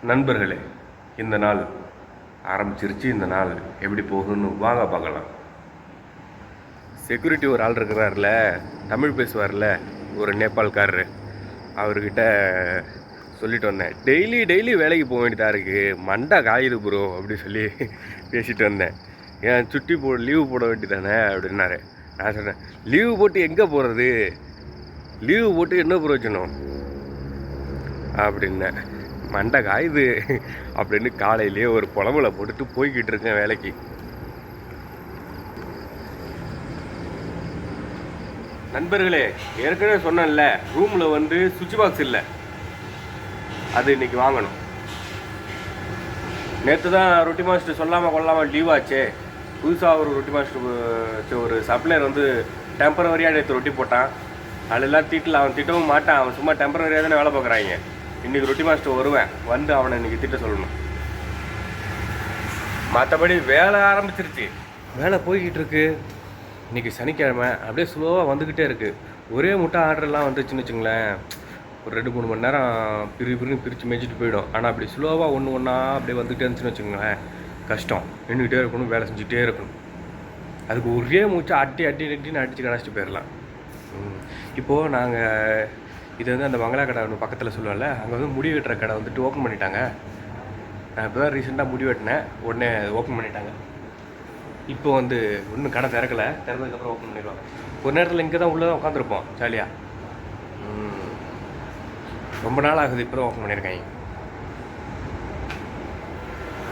நண்பர்களே, இந்த நாள் ஆரம்பிச்சிருச்சு. இந்த நாள் எப்படி போகுதுன்னு வாங்க பார்க்கலாம். செக்யூரிட்டி ஒரு ஆள் இருக்கிறார்ல, தமிழ் பேசுவார்ல, ஒரு நேபாள்காரரு, அவர்கிட்ட சொல்லிட்டு வந்தேன். டெய்லி வேலைக்கு போக வேண்டியதாக இருக்குது, மண்டை காயுது ப்ரோ அப்படி சொல்லி பேசிட்டு வந்தேன். ஏன் சுட்டி லீவு போட வேண்டியதானே அப்படின்னாரு. நான் சொன்னேன், லீவு போட்டு எங்கே போகிறது, லீவு போட்டு என்ன பிரயோஜனம் அப்படின்னேன். மண்டை காயுது அப்படின்னு காலையிலேயே ஒரு புலம்பலை போட்டுட்டு போய்கிட்டு இருக்கேன் வேலைக்கு. நண்பர்களே, ஏற்கனவே சொன்னேன்ல, ரூமில் வந்து சுவிட்ச் பாக்ஸ் இல்லை, அது இன்னைக்கு வாங்கணும். நேற்று தான் ரொட்டி மாஸ்டர் சொல்லாமல் கொள்ளாமல் லீவ் ஆச்சே. புதுசாக ஒரு ரொட்டி மாஸ்டர் ஒரு சப்ளையர் வந்து டெம்பரவரியாக நேற்று ரொட்டி போட்டான். அதெல்லாம் திட்டல, அவன் திட்டவும் மாட்டான், அவன் சும்மா டெம்பரவரியாக தானே வேலை பார்க்குறாங்க. இன்றைக்கி ரொட்டி மாஸ்டர் வருவேன், வந்து அவனை இன்றைக்கி திட்ட சொல்லணும். மற்றபடி வேலை ஆரம்பிச்சிருச்சு, வேலை போய்கிட்டு இருக்கு. இன்றைக்கி சனிக்கிழமை, அப்படியே ஸ்லோவாக வந்துக்கிட்டே இருக்குது. ஒரே முட்டை ஆர்டர்லாம் வந்துச்சுன்னு வச்சுங்களேன், ஒரு 2-3 மணி நேரம் பிரித்து மேய்ச்சிட்டு போயிடும். ஆனால் அப்படி ஸ்லோவாக ஒன்றா அப்படியே வந்துகிட்டே இருந்துச்சுன்னு வச்சுங்களேன், கஷ்டம். நின்றுக்கிட்டே இருக்கணும், வேலை செஞ்சுக்கிட்டே இருக்கணும். அதுக்கு ஒரே மூச்சை அட்டின்னு அடித்து கணச்சிட்டு போயிடலாம். இப்போது நாங்கள் இது வந்து அந்த மங்களா கடை ஒன்று பக்கத்தில் சொல்லுவேன்ல, அங்கே வந்து முடி வெட்டுற கடை வந்துட்டு ஓப்பன் பண்ணிட்டாங்க. நான் இப்போ தான் ரீசெண்டாக முடி வெட்டினேன், உடனே ஓப்பன் பண்ணிட்டாங்க. இப்போ வந்து இன்னும் கடை திறக்கலை, திறந்ததுக்கப்புறம் ஓப்பன் பண்ணிடுவாங்க. ஒரு நேரத்தில் இங்கே தான் உள்ளே தான் உட்காந்துருப்போம் ஜாலியாக. ரொம்ப நாள் ஆகுது இப்போ தான் ஓப்பன் பண்ணியிருக்காங்க.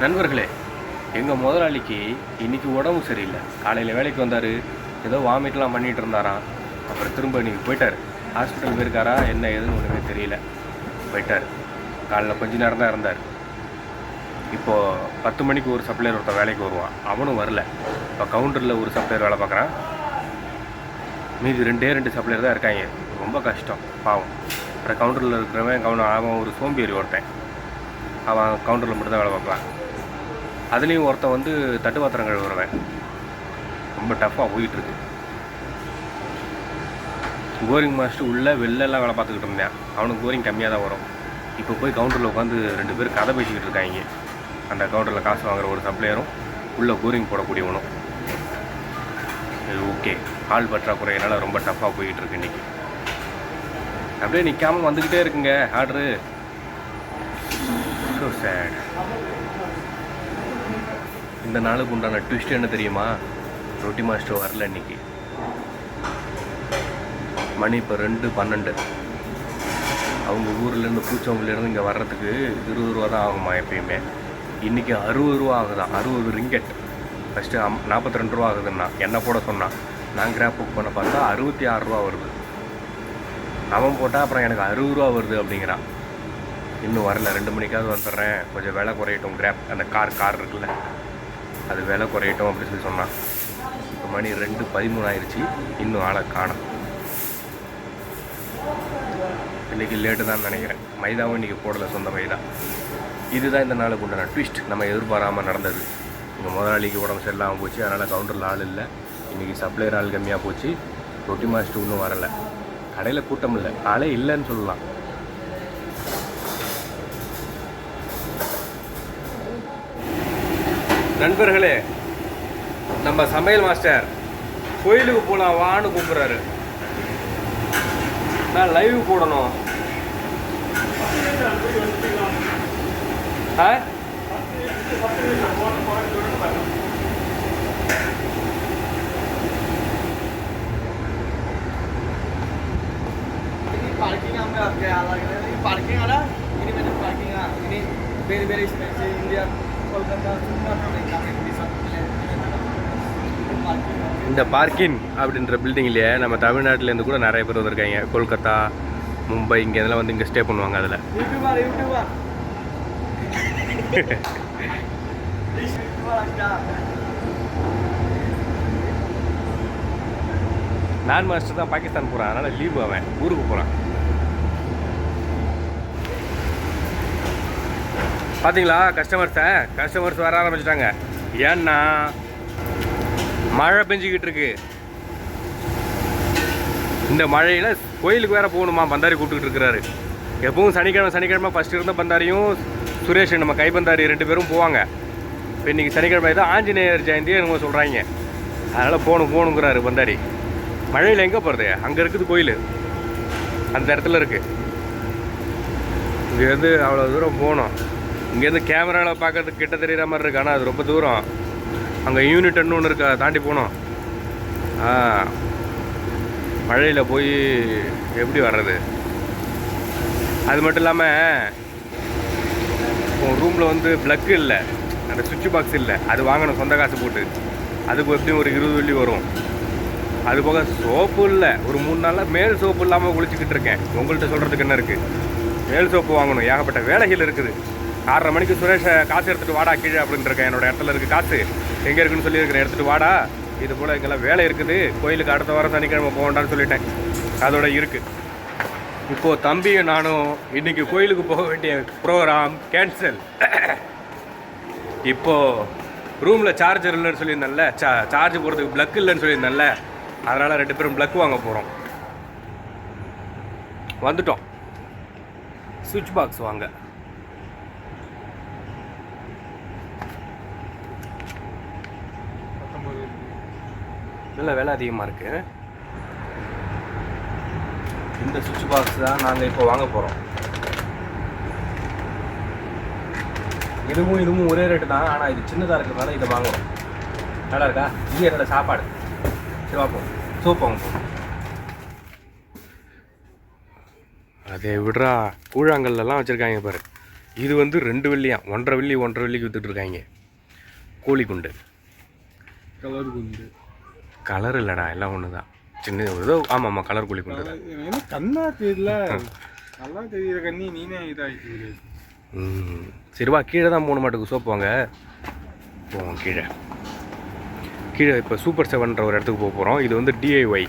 நண்பர்களே, எங்கள் முதலாளிக்கு இன்றைக்கி உடம்பு சரியில்லை. காலையில் வேலைக்கு வந்தார், ஏதோ வாமிட்லாம் பண்ணிகிட்டு இருந்தாராம். அப்புறம் திரும்ப இன்றைக்கி போயிட்டார். ஹாஸ்பிட்டல் போயிருக்காரா என்ன ஏதுன்னு ஒன்றுமே தெரியல, போயிட்டார். காலைல கொஞ்ச நேரம் தான் இருந்தார். இப்போது 10 மணிக்கு ஒரு சப்ளையர் ஒருத்தர் வேலைக்கு வருவான், அவனும் வரல. இப்போ கவுண்டரில் ஒரு சப்ளையர் வேலை பார்க்குறான், மீதி 2 சப்ளையர் தான் இருக்காங்க. ரொம்ப கஷ்டம் பாவம். அப்புறம் கவுண்டரில் இருக்கிறவன் அவன் ஒரு சோம்பேறி ஒருத்தன், அவன் கவுண்டரில் மட்டும்தான் வேலை பார்ப்பான். அதுலேயும் ஒருத்தன் வந்து தட்டு பாத்திரம் கழுவுறவன். ரொம்ப டஃப்பாக போயிட்டுருக்கு. கோரிங் மாஸ்டர் உள்ளே வெளிலலாம் வேலை பார்த்துக்கிட்டு இருந்தேன், அவனுக்கு கோரிங் கம்மியாக தான் வரும். இப்போ போய் கவுண்டரில் உட்காந்து 2 பேர் கதை பேசிக்கிட்டு இருக்காங்க. அந்த கவுண்டரில் காசு வாங்குற ஒரு சப்ளையரும் உள்ளே கோரிங் போடக்கூடியவனும். இது ஓகே, ஆள் பற்றாக்குறையினால் ரொம்ப டஃப்பாக போயிட்டுருக்கு இன்றைக்கி. அப்படியே நிற்காமல் வந்துக்கிட்டே இருக்குங்க ஆர்டரு. So sad. இந்த நாளுக்கு உண்டான ட்விஸ்ட் என்ன தெரியுமா? ரொட்டி மாஸ்டர் வரல இன்றைக்கி. மணி இப்போ 2:12. அவங்க ஊர்லேருந்து பூச்சவங்கலேருந்து இங்கே வர்றதுக்கு 20 ரூபா தான் ஆகுமா எப்பயுமே. இன்றைக்கி 60 ரூபா ஆகுதான், 60 ரிங்கெட். ஃபஸ்ட்டு 42 ரூபா ஆகுதுன்னா என்ன போட சொன்னான். நான் கிராப் புக் பண்ண பார்த்தா 66 ரூபா வருது. அவன் போட்டால் அப்புறம் எனக்கு 60 ரூபா வருது அப்படிங்கிறான். இன்னும் வரல, 2 மணிக்காவது வந்துடுறேன், கொஞ்சம் விலை குறையட்டும், கிராப் அந்த கார் இருக்குல்ல அது விலை குறையட்டும் அப்படின்னு சொல்லி சொன்னான். இப்போ மணி 2:13 ஆயிடுச்சு, இன்னும் ஆளை காணோம். இன்றைக்கி லேட்டு தான் நினைக்கிறேன். மைதாவும் இன்றைக்கி போடலை, சொந்த மைதா. இதுதான் இந்த நாளுக்கு உண்டான ட்விஸ்ட். நம்ம எதிர்பாராமல் நடந்தது. இங்கே முதலாளிக்கு உடம்பு சரியில்லாமல் போச்சு, அதனால் கவுண்டரில் ஆள் இல்லை. இன்றைக்கி சப்ளையர் ஆள் கம்மியாக போச்சு. ரொட்டி மாஸ்டர் இன்னும் வரலை. கடையில் கூட்டம் இல்லை, ஆளே இல்லைன்னு சொல்லலாம். நண்பர்களே, நம்ம சமையல் மாஸ்டர் கோயிலுக்கு போகலாம் வான்னு கூப்பிட்றாரு. நான் லைவ் போடணும். இந்த பார்க்கின் அப்படின்ற பில்டிங்லேயே நம்ம தமிழ்நாட்டிலேருந்து கூட நிறைய பேர் வந்திருக்காங்க. கொல்கத்தா, மும்பை, இங்கே இதெல்லாம் வந்து இங்கே ஸ்டே பண்ணுவாங்க. அதில் நான் மாஸ்டர் தான் பாகிஸ்தான் போகிறான், அதனால் லீவு அவன் ஊருக்கு போகிறான். பார்த்தீங்களா கஸ்டமர்ஸ் வர ஆரம்பிச்சிட்டாங்க. ஏன்னா மழை பெஞ்சிக்கிட்டு இருக்கு. இந்த மழையில் கோயிலுக்கு வேறு போகணுமா, பந்தாரி கூப்பிட்டுக்கிட்டு இருக்கிறாரு. எப்பவும் சனிக்கிழமை ஃபஸ்ட்டு இருந்த பந்தாரியும் சுரேஷ் நம்ம கைபந்தாரி 2 பேரும் போவாங்க. இப்போ இன்றைக்கி சனிக்கிழமை தான் ஆஞ்சநேயர் ஜெயந்தி என்னமோ சொல்கிறாங்க. அதனால் போகணுங்கிறாரு பந்தாரி. மழையில் எங்கே போகிறது? அங்கே இருக்குது கோயில், அந்த இடத்துல இருக்குது. இங்கேருந்து அவ்வளோ தூரம் போகணும். இங்கேருந்து கேமராவில் பார்க்கறதுக்கு கிட்ட தெரிகிற மாதிரி இருக்குது, ஆனால் அது ரொம்ப தூரம். அங்கே யூனிட்னு ஒன்று இருக்கு, அதை தாண்டி போகணும். மழையில் போய் எப்படி வர்றது? அது மட்டும் இல்லாமல் ரூமில் வந்து ப்ளக்கு இல்லை, அந்த சுவிட்ச் பாக்ஸ் இல்லை, அது வாங்கணும் சொந்த காசு போட்டு. அதுக்கு எப்படியும் ஒரு 20 வெள்ளி வரும். அது போக சோப்பு இல்லை, ஒரு 3 நாளாக மேல் சோப்பு இல்லாமல் குளிச்சுக்கிட்டு இருக்கேன். உங்கள்கிட்ட சொல்கிறதுக்கு என்ன இருக்குது? மேல் சோப்பு வாங்கணும், ஏகப்பட்ட வேலைகள் இருக்குது. 6:30 மணிக்கு சுரேஷை காசு எடுத்துகிட்டு வாடா கீழே அப்படின்னு இருக்கேன். என்னோடய இடத்துல இருக்குது காசு, எங்கே இருக்குன்னு சொல்லியிருக்கிறேன், எடுத்துகிட்டு வாடா. இது போல் இங்கெல்லாம் வேலை இருக்குது, கோயிலுக்கு அடுத்த வாரம் சனிக்கிழமை போகண்டான்னு சொல்லிட்டேன். அதோட இருக்குது. இப்போது தம்பியும் நானும் இன்றைக்கி கோயிலுக்கு போக வேண்டிய ப்ரோக்ராம் கேன்சல். இப்போது ரூமில் சார்ஜர் இல்லைன்னு சொல்லியிருந்தேன்ல, சார்ஜ் போடுறதுக்கு ப்ளக் இல்லைன்னு சொல்லியிருந்தேன்ல, அதனால் 2 பேரும் ப்ளக் வாங்க போகிறோம். வந்துட்டோம், சுவிட்ச் பாக்ஸ் வாங்க. இல்லை, விலை அதிகமாக இருக்குது. இந்த சுவிட்ச் பாக்ஸ் தான் நாங்கள் இப்போ வாங்க போகிறோம். இதுவும் ஒரே ரேட்டு தான், ஆனால் இது சின்னதாக இருக்கிறதுனால இதை வாங்குகிறோம். நல்லா இருக்கா? இது என்னோட சாப்பாடு. சரி பார்ப்போம், சோப்பு வாங்க போகிறோம். அதே விடுறா, கூழாங்கல்லாம் வச்சுருக்காங்க பாரு. இது வந்து 2 வெள்ளியா, 1.5 வெள்ளிக்கு விற்றுட்டு இருக்காங்க. கோழி குண்டு, கலர் குண்டு. கலர் இல்லைடா, எல்லாம் ஒன்று தான். சின்ன ஏதோ ஆமாம் கலர் கோழி குண்டு தான். கண்ணா தெரியல, நல்லா தெரியுற கண்ணி நீனே இதாகிட்டு. சரிவா, கீழே தான் 3 மாட்டுக்கு சோப்பு வாங்க போவோம். கீழே இப்போ சூப்பர் 7ன்ற ஒரு இடத்துக்கு போக போகிறோம். இது வந்து DIY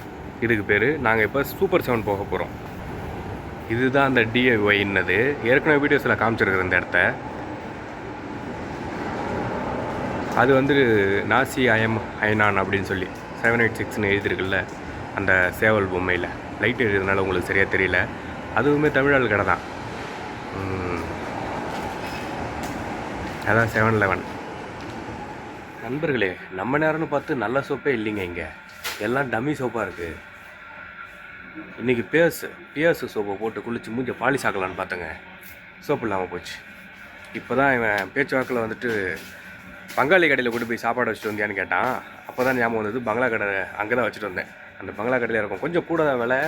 இதுக்கு பேர். நாங்கள் இப்போ சூப்பர் 7 போக போகிறோம். இதுதான் அந்த DIY-ன்னது. ஏற்கனவே வீடியோஸில் காமிச்சிருக்கிற இந்த இடத்த. அது வந்து நாசி ஐனான் அப்படின்னு சொல்லி 786ன்னு எழுதியிருக்குல்ல, அந்த சேவல் பொம்மையில் லைட் எழுதுனால உங்களுக்கு சரியாக தெரியல. அதுவுமே தமிழால் கடை தான். அதான் 7-Eleven. நண்பர்களே, நம்ம நேரம்னு பார்த்து நல்ல சோப்பே இல்லைங்க. இங்கே எல்லாம் டம்மி சோப்பாக இருக்குது. இன்றைக்கி பியர்ஸ் சோப்பை போட்டு குளித்து மூஞ்ச பாலிஷ் ஆக்கலான்னு பார்த்தேங்க, சோப்பு இல்லாமல் போச்சு. இப்போ தான் இவன் பேச்சுவாக்கில் வந்துட்டு பங்காளி கடையில் கொண்டு போய் சாப்பாடு வச்சுட்டு வந்தியான்னு கேட்டான். அப்போ தான் ஞாபகம் வந்தது, பங்களா கடை அங்கே தான் வச்சுட்டு வந்தேன். அந்த பங்களா கடையில் இருக்கும், கொஞ்சம் கூட தான் விலை,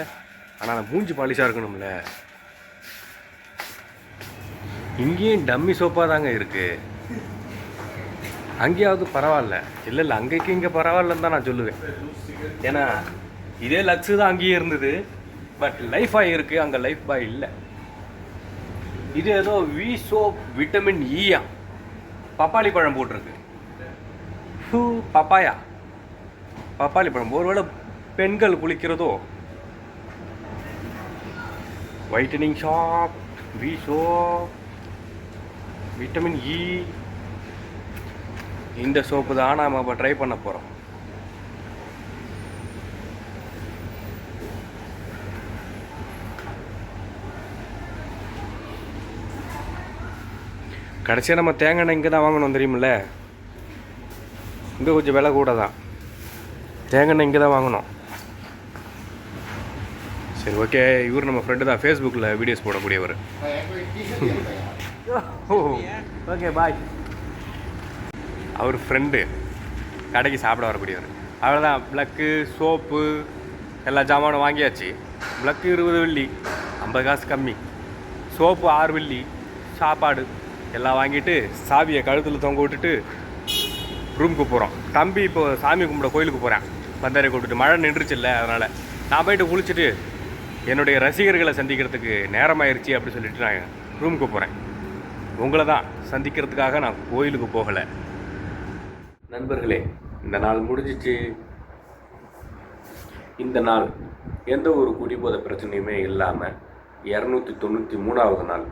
ஆனால் மூஞ்சி பாலிஷாக இருக்கணும்ல. இங்கேயும் டம்மி சோப்பாக தாங்க இருக்குது. அங்கேயாவது பரவாயில்ல. இல்லை அங்கேக்கு இங்கே பரவாயில்லன்னு தான் நான் சொல்லுவேன். ஏன்னா இதே லக்ஸு தான் அங்கேயே இருந்தது, பட் லைஃப் பாய் இருக்குது, அங்கே லைஃப் பாய் இல்லை. இது ஏதோ வி சோப் விட்டமின் ஈயா பப்பாளி பழம் போட்டிருக்கு. பப்பாளி பழம். ஒருவேளை பெண்கள் குளிக்கிறதோ. Whitening soap, V soap, vitamin E. இந்த சோப்பு தான் நாம் இப்போ ட்ரை பண்ண போகிறோம். கடைசியாக நம்ம தேங்காய் எண்ணெய் இங்கே தான் வாங்கணும் தெரியுமில்ல. இங்கே கொஞ்சம் விலை கூட தான். தேங்காய் எண்ணெய் இங்கே தான் வாங்கணும். சரி ஓகே, இவர் நம்ம ஃப்ரெண்டு தான், ஃபேஸ்புக்கில் வீடியோஸ் போடக்கூடியவர். Okay bye. அவர் ஃப்ரெண்டு, கடைக்கு சாப்பிட வரக்கூடியவர். அவ்வளோதான். ப்ளக்கு, சோப்பு, எல்லா ஜாமானும் வாங்கியாச்சு. ப்ளக்கு 20 வெள்ளி, 50 காசு கம்மி. சோப்பு 6 வெள்ளி. சாப்பாடு எல்லாம் வாங்கிட்டு சாவியை கழுத்தில் தொங்க விட்டுட்டு ரூமுக்கு போகிறோம். தம்பி இப்போ சாமி கும்பிட கோயிலுக்கு போகிறேன், பந்தாரை கூப்பிட்டுட்டு. மழை நின்றுச்சு இல்லை, அதனால் நான் போய்ட்டு குளிச்சுட்டு என்னுடைய ரசிகர்களை சந்திக்கிறதுக்கு நேரமாயிருச்சு அப்படி சொல்லிட்டு நான் ரூமுக்கு போகிறேன். உங்களை தான் சந்திக்கிறதுக்காக நான் கோயிலுக்கு போகலை. நண்பர்களே, இந்த நாள் முடிஞ்சிச்சு. இந்த நாள் எந்த ஒரு குடிபோதை பிரச்சனையுமே இல்லாமல் 293வது நாள்.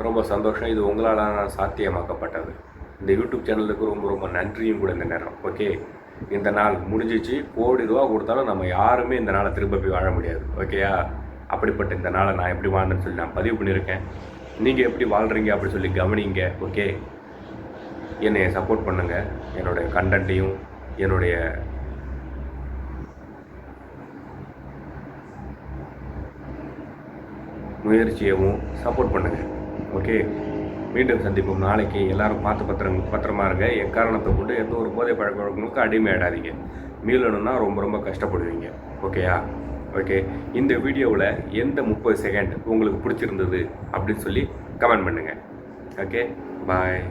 ரொம்ப சந்தோஷம். இது உங்களால் சாத்தியமாக்கப்பட்டது. இந்த யூடியூப் சேனலுக்கு ரொம்ப ரொம்ப நன்றியும் கூட இந்த நேரம். ஓகே, இந்த நாள் முடிஞ்சிச்சு. கோடி ரூபா கொடுத்தாலும் நம்ம யாருமே இந்த நாளை திரும்ப போய் வாழ முடியாது. ஓகேயா? அப்படிப்பட்ட இந்த நாளை நான் எப்படி வாழ்ந்தேன்னு சொல்லி நான் பதிவு பண்ணியிருக்கேன். நீங்கள் எப்படி வாழ்கிறீங்க அப்படி சொல்லி கவனிங்க. ஓகே, என்னை சப்போர்ட் பண்ணுங்கள். என்னுடைய கண்டென்ட்டையும் என்னுடைய முயற்சியவும் சப்போர்ட் பண்ணுங்கள். ஓகே, மீண்டும் சந்திப்போம் நாளைக்கு. எல்லாரும் பார்த்து பத்திரமா இருங்க. எக்காரணத்தை கொண்டு எந்த ஒரு போதை பழக்க வழக்கங்களுக்கு அடிமையாடாதீங்க. மீளணும்னா ரொம்ப ரொம்ப கஷ்டப்படுவீங்க. ஓகேயா? ஓகே, இந்த வீடியோவில் எந்த 30 செகண்ட் உங்களுக்கு பிடிச்சிருந்தது அப்படின்னு சொல்லி கமெண்ட் பண்ணுங்கள். ஓகே, பாய்.